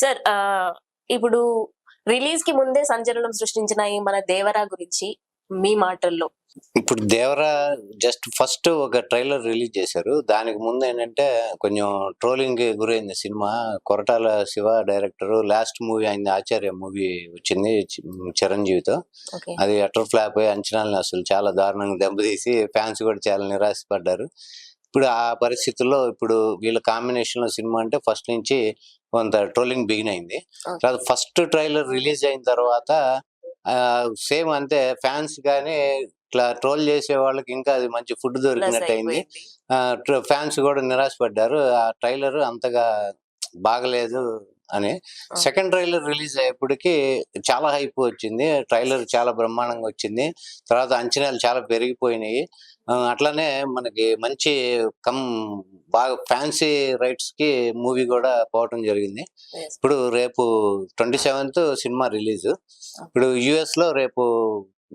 Sir ఇప్పుడు release కి ముందే సంచలనం సృష్టించిన ఈ మన దేవరా గురించి మీ మాటల్లో. ఇప్పుడు దేవరా జస్ట్ ఫస్ట్ ఒక ట్రైలర్ రిలీజ్ చేశారు. దానికి ముందు ఏంటంటే కొంచెం ట్రోలింగ్ కి గురైంది cinema. Koratala Shiva director. Last movie అయింది ఆచార్య మూవీ వచ్చింది చిరంజీవితో. ఓకే. అది అటర్ ఫ్లాప్ అయ్యి అంచనాలను అసలు చాలా దారుణంగా దెబ్బతీసి ఫ్యాన్స్ కూడా చాలా నిరాశపడ్డారు. ఇప్పుడు ఆ పరిస్థితుల్లో ఇప్పుడు వీళ్ళ కాంబినేషన్ లో సినిమా అంటే ఫస్ట్ నుంచి కొంత ట్రోలింగ్ బిగిన్ అయింది. తర్వాత ఫస్ట్ ట్రైలర్ రిలీజ్ అయిన తర్వాత సేమ్ అంతే ఫ్యాన్స్ గానీ ఇట్లా ట్రోల్ చేసే వాళ్ళకి ఇంకా అది మంచి ఫుడ్ ప్లస్ దొరికినట్టు అయింది. అయిపోయింది. ఫ్యాన్స్ కూడా నిరాశపడ్డారు. ఆ ట్రైలర్ అంతగా బాగలేదు అని. సెకండ్ ట్రైలర్ రిలీజ్ అయ్యేప్పటికి చాలా హైప్ వచ్చింది. ట్రైలర్ చాలా బ్రహ్మాండంగా వచ్చింది. తర్వాత అంచనాలు చాలా పెరిగిపోయినాయి. అట్లానే మనకి మంచి బాగా ఫ్యాన్సీ రైట్స్ కి మూవీ కూడా పోవటం జరిగింది. Yes. ఇప్పుడు రేపు 27th సినిమా రిలీజ్. ఇప్పుడు యుఎస్ లో రేపు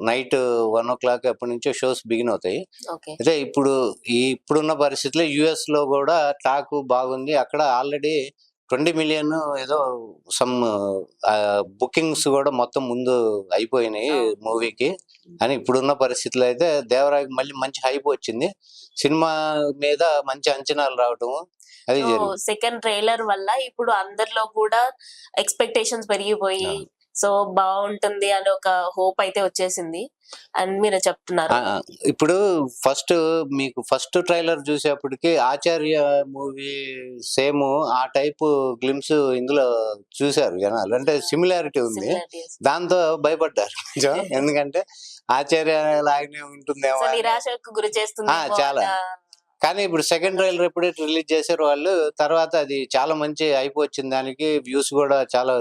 నైట్ 1 o'clock ఎప్పటి నుంచో షోస్ బిగిన్ అవుతాయి. ఓకే. అయితే ఇప్పుడున్న పరిస్థితుల్లో యుఎస్ లో కూడా టాక్ బాగుంది. అక్కడ ఆల్రెడీ 20 million ఏదో సమ్ బుకింగ్స్ కూడా మొత్తం ముందు అయిపోయినాయి మూవీకి అని ఇప్పుడున్న పరిస్థితుల్లో. అయితే దేవరాకి మళ్ళీ మంచి హైప్ వచ్చింది. సినిమా మీద మంచి అంచనాలు రావటం అది జరిగింది. సెకండ్ ట్రైలర్ వల్ల ఇప్పుడు అందరిలో కూడా ఎక్స్పెక్టేషన్స్ పెరిగిపోయి సో బాగుంటుంది అని ఒక హోప్ అయితే వచ్చేసింది అని మీరు చెప్తున్నారు. ఇప్పుడు మీకు ఫస్ట్ ట్రైలర్ చూసేప్పటికి ఆచార్య మూవీ సేమ్ ఆ టైప్ గ్లిమ్స్ ఇందులో చూశారు జనాలు. అంటే సిమిలారిటీ ఉంది. దాంతో భయపడ్డారు కొంచెం. ఎందుకంటే ఆచార్య లాగానే ఉంటుందేమో, నిరాశకు గురి చేస్తుంది చాలా. కానీ ఇప్పుడు సెకండ్ ట్రైలర్ ఎప్పుడైతే రిలీజ్ చేశారు వాళ్ళు, తర్వాత అది చాలా మంచి అయిపోయింది. దానికి వ్యూస్ కూడా చాలా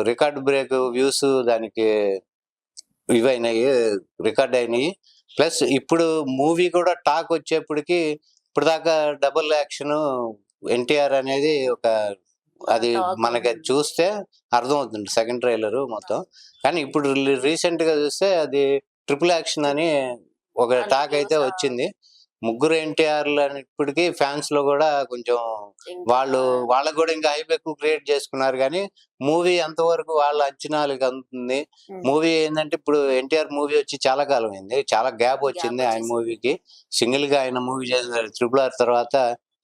రికార్డ్ బ్రేక్ వ్యూస్ దానికి ఇవైనాయి, రికార్డ్ అయినాయి. ప్లస్ ఇప్పుడు మూవీ కూడా టాక్ వచ్చేప్పటికి ఇప్పుడు దాకా డబుల్ యాక్షన్ ఎన్టీఆర్ అనేది అది మనకి చూస్తే అర్థమవుతుంది సెకండ్ ట్రైలర్ మొత్తం. కానీ ఇప్పుడు రీసెంట్ గా చూస్తే అది ట్రిపుల్ యాక్షన్ అని ఒక టాక్ అయితే వచ్చింది. ముగ్గురు ఎన్టీఆర్లు అని ఇప్పటికీ ఫ్యాన్స్ లో కూడా కొంచెం వాళ్ళకు కూడా ఇంకా హైప్ ఎక్కువ క్రియేట్ చేసుకున్నారు. కానీ మూవీ అంతవరకు వాళ్ళ అంచనాలకు అందుతుంది. మూవీ ఏంటంటే ఇప్పుడు ఎన్టీఆర్ మూవీ వచ్చి చాలా కాలం అయింది, చాలా గ్యాప్ వచ్చింది ఆయన మూవీకి. సింగిల్ గా ఆయన మూవీ చేసిన RRR తర్వాత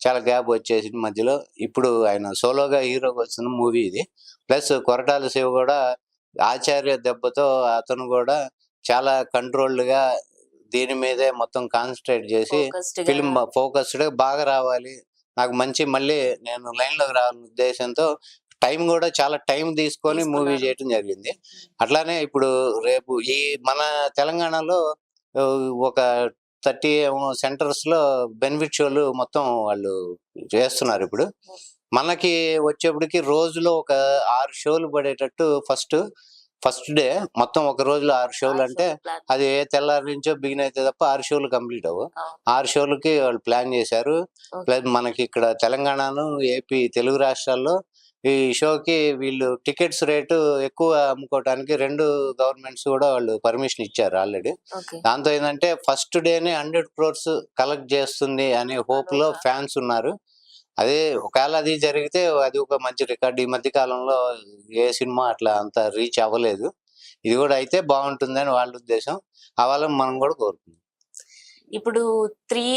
చాలా గ్యాప్ వచ్చేసింది మధ్యలో. ఇప్పుడు ఆయన సోలోగా హీరోగా వస్తున్న మూవీ ఇది. ప్లస్ కొరటాల శివ కూడా ఆచార్య దెబ్బతో అతను కూడా చాలా కంట్రోల్డ్ గా దీని మీదే మొత్తం కాన్సన్ట్రేట్ చేసి ఫిల్మ్ ఫోకస్డ్ గా బాగా రావాలి, నాకు మంచి మళ్ళీ నేను లైన్ లోకి రావాలనే ఉద్దేశంతో టైం కూడా చాలా టైం తీసుకొని మూవీ చేయటం జరిగింది. అట్లానే ఇప్పుడు రేపు ఈ మన తెలంగాణలో ఒక 30 సెంటర్స్ లో బెనిఫిట్ షోలు మొత్తం వాళ్ళు చేస్తున్నారు. ఇప్పుడు మనకి వచ్చేప్పటికి రోజులో ఒక 6 షోలు పడేటట్టు ఫస్ట్ డే మొత్తం ఒక రోజులో 6 షోలు అంటే అది తెల్లారి నుంచో బిగిన్ అయితే తప్ప 6 షోలు కంప్లీట్ అవ్వవు. 6 షోలకి వాళ్ళు ప్లాన్ చేశారు. ప్లస్ మనకి ఇక్కడ తెలంగాణను ఏపీ తెలుగు రాష్ట్రాల్లో ఈ షోకి వీళ్ళు టికెట్స్ రేటు ఎక్కువ అమ్ముకోవడానికి 2 గవర్నమెంట్స్ కూడా వాళ్ళు పర్మిషన్ ఇచ్చారు ఆల్రెడీ. దాంతో ఏంటంటే ఫస్ట్ డేనే 100 crores కలెక్ట్ చేస్తుంది అనే హోప్ లో ఫ్యాన్స్ ఉన్నారు. అదే ఒకవేళ అది జరిగితే అది ఒక మంచి రికార్డ్. ఈ మధ్య కాలంలో ఏ సినిమా అట్లా అంత రీచ్ అవ్వలేదు. ఇది కూడా అయితే బాగుంటుందని వాళ్ళ ఉద్దేశం. అవ్వాలని మనం కూడా కోరుకుంటాం. ఇప్పుడు 3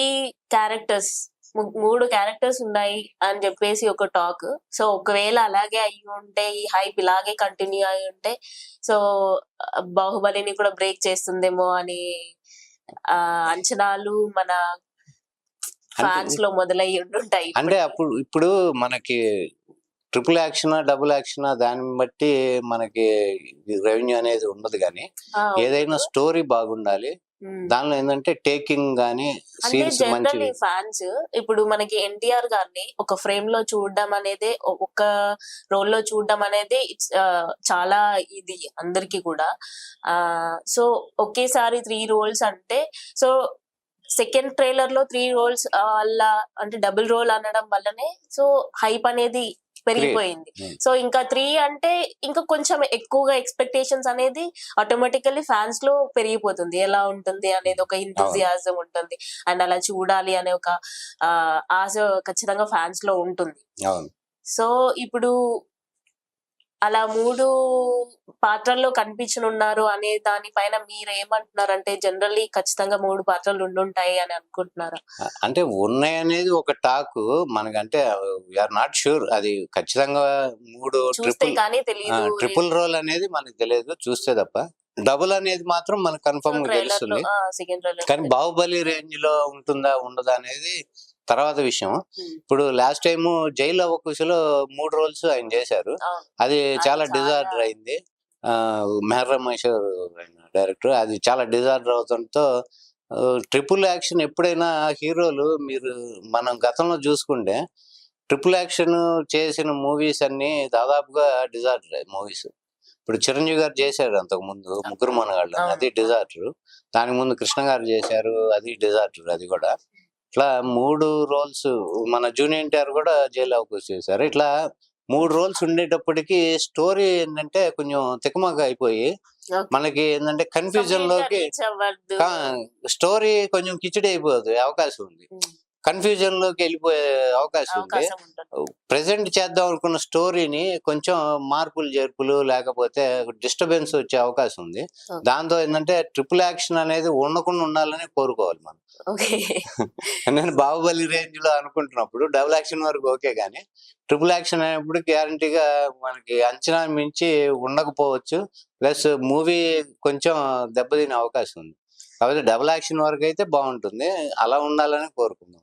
క్యారెక్టర్స్ ఉన్నాయి అని చెప్పేసి ఒక టాక్. సో ఒకవేళ అలాగే అయ్యి ఉంటే, ఈ హైప్ ఇలాగే కంటిన్యూ అయి ఉంటే, సో బాహుబలిని కూడా బ్రేక్ చేస్తుందేమో అని అంచనాలు మన ఫ్యాన్స్ లో మొదలయ్యి ఉంటాయి. అంటే ఇప్పుడు మనకి ట్రిపుల్ యాక్షన్ డబుల్ యాక్షన్ దాన్ని బట్టి మనకి రెవెన్యూ అనేది ఉండదు. కానీ ఏదైనా స్టోరీ బాగుండాలి. దానిలో ఏంటంటే టేకింగ్ గానీ సీన్స్ మంచి ఫ్యాన్స్. ఇప్పుడు మనకి ఎన్టీఆర్ గారిని ఒక ఫ్రేమ్ లో చూడడం అనేది, ఒక రోల్ లో చూడడం అనేది చాలా ఇది అందరికి కూడా. సో ఒకేసారి 3 roles అంటే, సో సెకండ్ ట్రైలర్ లో 3 roles వల్ల అంటే డబుల్ రోల్ అనడం వల్లనే సో హైప్ అనేది పెరిగిపోయింది. సో ఇంకా 3 అంటే ఇంకా కొంచెం ఎక్కువగా ఎక్స్పెక్టేషన్స్ అనేది ఆటోమేటికల్లీ ఫ్యాన్స్ లో పెరిగిపోతుంది. ఎలా ఉంటుంది అనేది ఒక ఎంతూజియాజం ఉంటుంది, అండ్ అలా చూడాలి అనే ఒక ఆశ ఖచ్చితంగా ఫ్యాన్స్ లో ఉంటుంది. సో ఇప్పుడు అలా 3 పాత్రల్లో కనిపించనున్నారు అనే దానిపైన మీరేమంటున్నారంటే జనరల్లీ ఖచ్చితంగా 3 పాత్రలు ఉండుంటాయి అని అనుకుంటున్నారా? అంటే ఉన్నాయనేది ఒక టాక్. మనకంటే వీఆర్ నాట్ ష్యూర్. అది ఖచ్చితంగా 3 చూస్తే కానీ తెలీదు. ట్రిపుల్ రోల్ అనేది మనకు తెలియదు చూస్తే తప్ప. డబుల్ అనేది మాత్రం మనకు కన్ఫర్మ్ గా ట్రైలర్‌లో తెలుస్తుంది. సెకండ్ ట్రైలర్ కానీ బాహుబలి రేంజ్ లో ఉంటుందా ఉండదా అనేది తర్వాత విషయం. హ్మ్. ఇప్పుడు లాస్ట్ టైం జైలు అవకుశలో 3 రోల్స్ ఆయన చేశారు. అవును. అది అది చాలా చాలా డిజార్డర్ అయింది. మెహర్ రమేశ్వర్ డైరెక్టర్. అది చాలా డిజార్డర్ అవడంతో ట్రిపుల్ యాక్షన్ ఎప్పుడైనా హీరోలు మీరు మనం గతంలో చూసుకుంటే ట్రిపుల్ యాక్షన్ చేసిన మూవీస్ అన్ని దాదాపుగా డిజార్డర్ మూవీస్. ఇప్పుడు చిరంజీవి గారు చేశారు అంతకు ముందు ముగ్గురు మనగాళ్ళు అని, అది అవును. డిజార్డర్. దానికి ముందు కృష్ణ గారు చేశారు, అది డిజార్డర్ అది కూడా. ఇట్లా 3 రోల్స్ మన జూనియర్ ఎన్టీఆర్ కూడా జైలు అవకాశం చేశారు. ఇట్లా 3 రోల్స్ ఉండేటప్పటికి స్టోరీ ఏంటంటే కొంచెం తికమక అయిపోయి ఓకే. మనకి ఏంటంటే కన్ఫ్యూజన్ కంప్లీట్‌గా లోకి రీచ్ అవ్వద్దు. స్టోరీ కొంచెం కిచిడి అయిపోదు అవకాశం ఉంది. హ్మ్. కన్ఫ్యూజన్ లోకి వెళ్ళిపోయే అవకాశం ఉంది. అవకాశం ఉంటుంది. ప్రెజెంట్ చేద్దాం అనుకున్న స్టోరీని కొంచెం మార్పులు చేర్పులు లేకపోతే డిస్టర్బెన్స్ వచ్చే అవకాశం ఉంది. ఓకే. దాంతో ఏంటంటే ట్రిపుల్ యాక్షన్ అనేది ఉండకుండా ఉండాలని కోరుకోవాలి మనం. ఓకే. నేను బాహుబలి రేంజ్ లో అనుకుంటున్నప్పుడు డబుల్ యాక్షన్ వరకు ఓకే, కానీ ట్రిపుల్ యాక్షన్ అయినప్పుడు గ్యారంటీగా మనకి అంచనా మించి ఉండకపోవచ్చు. ప్లస్ మూవీ కొంచెం దెబ్బతినే అవకాశం ఉంది. కాబట్టి డబుల్ యాక్షన్ వరకు అయితే బాగుంటుంది. అలా ఉండాలని కోరుకుందాం.